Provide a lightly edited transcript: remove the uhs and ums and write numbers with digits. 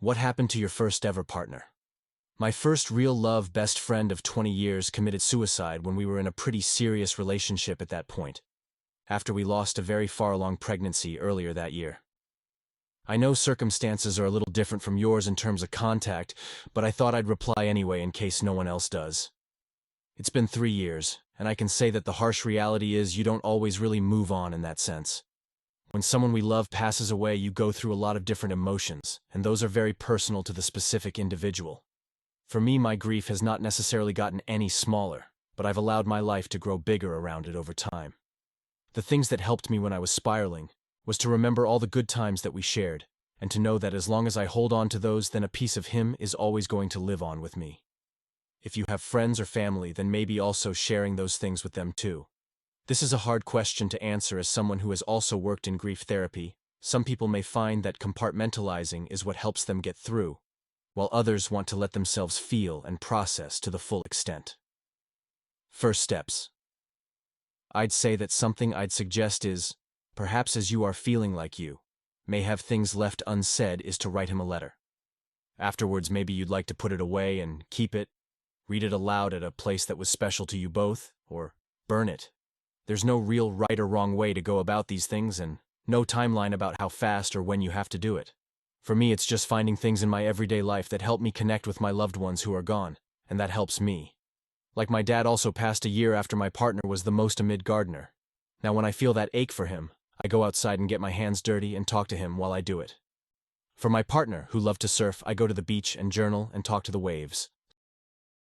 What happened to your first ever partner? My first real love best friend of 20 years committed suicide when we were in a pretty serious relationship at that point, after we lost a very far-along pregnancy earlier that year. I know circumstances are a little different from yours in terms of contact, but I thought I'd reply anyway in case no one else does. It's been 3 years, and I can say that the harsh reality is you don't always really move on in that sense. When someone we love passes away, you go through a lot of different emotions, and those are very personal to the specific individual. For me, my grief has not necessarily gotten any smaller, but I've allowed my life to grow bigger around it over time. The things that helped me when I was spiraling was to remember all the good times that we shared, and to know that as long as I hold on to those, then a piece of him is always going to live on with me. If you have friends or family, then maybe also sharing those things with them too. This is a hard question to answer as someone who has also worked in grief therapy. Some people may find that compartmentalizing is what helps them get through, while others want to let themselves feel and process to the full extent. First steps. I'd say that something I'd suggest is, perhaps as you are feeling like you may have things left unsaid, is to write him a letter. Afterwards, maybe you'd like to put it away and keep it, read it aloud at a place that was special to you both, or burn it. There's no real right or wrong way to go about these things, and no timeline about how fast or when you have to do it. For me, it's just finding things in my everyday life that help me connect with my loved ones who are gone, and that helps me. Like my dad also passed a year after my partner was the most amid gardener. Now when I feel that ache for him, I go outside and get my hands dirty and talk to him while I do it. For my partner, who loved to surf, I go to the beach and journal and talk to the waves.